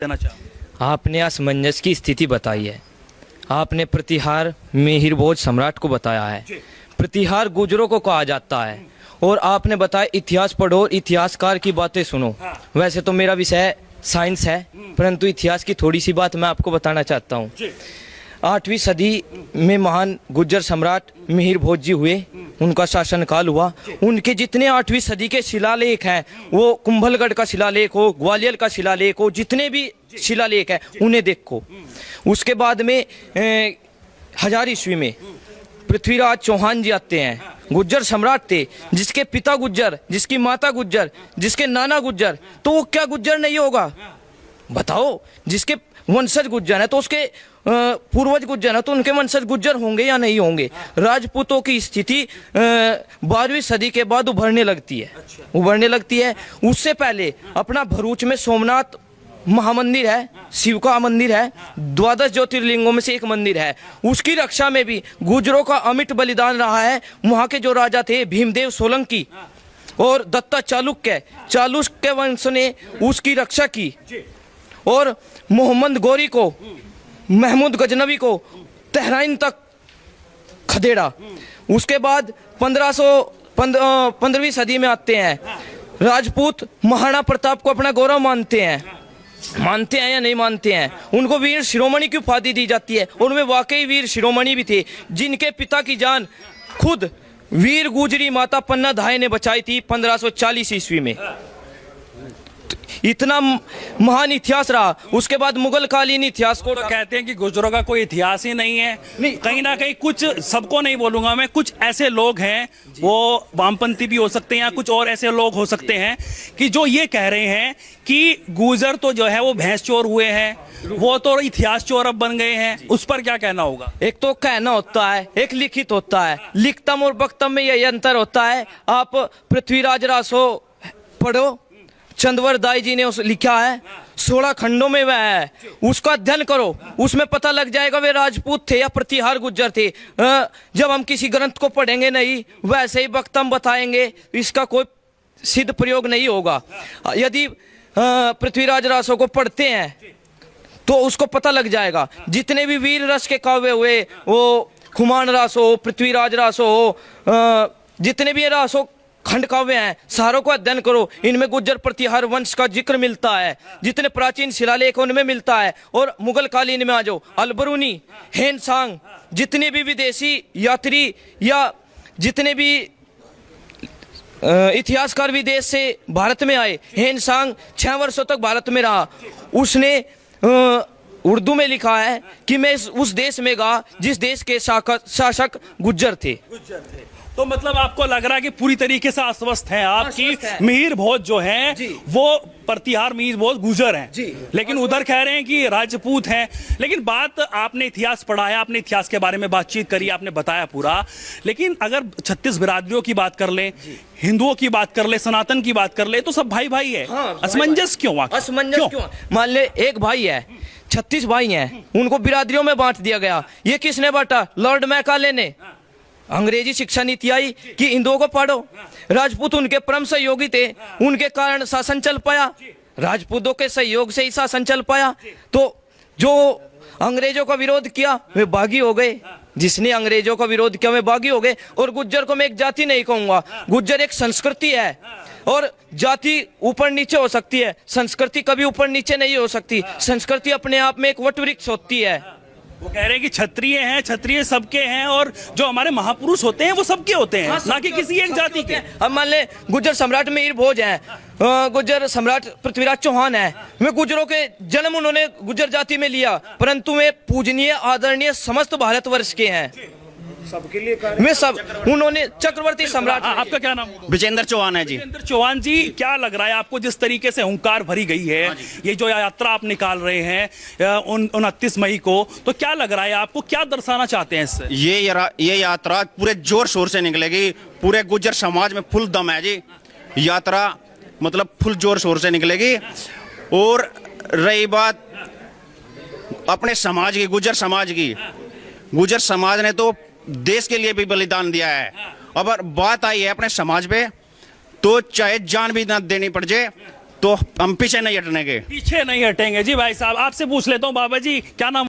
देना चाहूँ। आपने असमंजस की स्थिति बताई है। आपने प्रतिहार मिहिर भोज सम्राट को बताया है। प्रतिहार गुजरों को कहा जाता है। और आपने बताया इतिहास पढ़ो और इतिहासकार की बातें सुनो। वैसे तो मेरा विषय साइंस है, परंतु इतिहास की थोड़ी सी बात मैं आपको बताना चाहता हूँ। 8वीं सदी में महान गुर्जर सम्राट मिहिर भोज जी हुए, उनका शासनकाल हुआ। उनके जितने 8वीं सदी के शिलालेख हैं, वो कुंभलगढ़ का शिलालेख हो, ग्वालियर का शिलालेख हो, जितने भी शिलालेख हैं उन्हें देखो। उसके बाद में 1000 ईस्वी में पृथ्वीराज चौहान जी आते हैं। गुर्जर सम्राट थे, जिसके पिता गुर्जर, जिसकी माता गुर्जर, जिसके नाना गुर्जर, तो वो क्या गुर्जर नहीं होगा? बताओ। जिसके वंशज गुर्जर है तो उसके पूर्वज गुर्जर है तो उनके वंशज गुर्जर होंगे या नहीं होंगे? राजपूतों की स्थिति 12वीं सदी के बाद उभरने लगती है। उससे पहले अपना भरूच में सोमनाथ महामंदिर है, शिव का मंदिर है, 12 ज्योतिर्लिंगों में से एक मंदिर है। उसकी रक्षा में भी गुर्जरों का अमिट बलिदान रहा है। वहाँ के जो राजा थे भीमदेव सोलंकी और दत्ता चालुक्य वंश ने उसकी रक्षा की। और मोहम्मद गौरी को, महमूद गजनवी को तेहराइन तक खदेड़ा। उसके बाद 15वीं सदी में आते हैं। राजपूत महाराणा प्रताप को अपना गौरव मानते हैं या नहीं मानते हैं? उनको वीर शिरोमणि की उपाधि दी जाती है और वे वाकई वीर शिरोमणि भी थे, जिनके पिता की जान खुद वीर गुजरी माता पन्ना धाय ने बचाई थी 1540 ईस्वी में। इतना महान इतिहास रहा। उसके बाद मुगल कालीन इतिहास को तो कहते हैं कि गुर्जरों का कोई इतिहास ही नहीं है। कहीं ना कहीं कुछ, सबको नहीं बोलूंगा मैं, कुछ ऐसे लोग हैं, वो वामपंथी भी हो सकते हैं या कुछ और ऐसे लोग हो सकते हैं कि जो ये कह रहे हैं कि गुर्जर तो जो है वो भैंस चोर हुए हैं, वो तो इतिहास चोर अब बन गए हैं। उस पर क्या कहना होगा? एक तो कहना होता है, एक लिखित होता है। लिखतम और वक्तम में यही अंतर होता है। आप पृथ्वीराज रासो पढ़ो, चंद्रवर दाई जी ने उस लिखा है, 16 खंडों में वह है, उसका अध्ययन करो, उसमें पता लग जाएगा वे राजपूत थे या प्रतिहार गुर्जर थे। जब हम किसी ग्रंथ को पढ़ेंगे नहीं, वैसे ही वक्तम बताएंगे, इसका कोई सिद्ध प्रयोग नहीं होगा। यदि पृथ्वीराज रासो को पढ़ते हैं तो उसको पता लग जाएगा। जितने भी वीर रस के काव्य हुए, वो खुमान रासो हो, पृथ्वीराज रासो हो, जितने भी रासो खंड काव्य हैं, सारों को अध्ययन करो। इनमें गुर्जर प्रतिहार वंश का जिक्र मिलता है, जितने प्राचीन शिलालेख उनमें मिलता है। और मुगल कालीन में आ जाओ, अलबरूनी, हेनसांग, जितने भी विदेशी यात्री या जितने भी इतिहासकार विदेश से भारत में आए, हेनसांग 6 वर्षों तक भारत में रहा। उसने उर्दू में लिखा है कि मैं उस देश में गया जिस देश के शासक गुर्जर थे। तो मतलब आपको लग रहा है कि पूरी तरीके से आश्वस्त हैं आप कि मिहिर भोज जो हैं वो प्रतिहार मिहिर भोज गुर्जर हैं, लेकिन उधर कह रहे हैं कि राजपूत हैं। लेकिन बात, आपने इतिहास पढ़ा है, आपने इतिहास के बारे में बातचीत करी, आपने बताया पूरा। लेकिन अगर 36 बिरादरियों की बात कर ले, हिंदुओं की बात कर ले, सनातन की बात कर ले, तो सब भाई भाई है। असमंजस क्यों? मान ले एक भाई है, 36 भाई हैं, उनको बिरादरियों में बांट दिया गया। ये किसने बांटा? लॉर्ड मैकाले ने। अंग्रेजी शिक्षा नीति आई कि हिंदुओं को पढ़ो। राजपूत उनके परम सहयोगी थे, उनके कारण शासन चल पाया। राजपूतों के सहयोग से ही शासन चल पाया। तो जो अंग्रेजों का विरोध किया वे बागी हो गए, जिसने अंग्रेजों का विरोध किया वे बागी हो गए। और गुर्जर को मैं एक जाति नहीं कहूंगा, गुर्जर एक संस्कृति है। और जाति ऊपर नीचे हो सकती है, संस्कृति कभी ऊपर नीचे नहीं हो सकती। संस्कृति अपने आप में एक वटवृक्ष होती है। वो कह रहे हैं कि क्षत्रिय हैं, क्षत्रिय सबके हैं, और जो हमारे महापुरुष होते हैं वो सबके होते हैं, ना कि किसी एक जाति के। अब मान ले गुर्जर सम्राट मिहिर भोज हैं, गुर्जर सम्राट पृथ्वीराज चौहान है। वे गुर्जरों के जन्म उन्होंने गुर्जर जाति में लिया, परंतु वे पूजनीय आदरणीय समस्त भारतवर्ष के हैं। सबके लिए वे सब उन्होंने चक्रवर्ती सम्राट। आपका क्या नाम? विजेंद्र चौहान है जी। विजेंद्र चौहान जी, क्या लग रहा है आपको जिस तरीके से हुंकार भरी गई है, ये जो यात्रा आप निकाल रहे हैं 29 मई को, तो क्या लग रहा है आपको, क्या दर्शाना चाहते हैं इससे? ये यात्रा पूरे जोर शोर से निकलेगी, पूरे गुर्जर समाज में फुल दम है जी। यात्रा मतलब फुल जोर शोर से निकलेगी। और रही बात अपने समाज की, गुर्जर समाज ने तो देश के लिए भी बलिदान दिया है। अब बात आई है अपने समाज पे, तो चाहे जान भी ना देनी पड़ जाए, तो हम पीछे नहीं हटने के। पीछे नहीं हटेंगे। जी भाई साहब, आपसे पूछ लेता हूँ बाबा जी, क्या नाम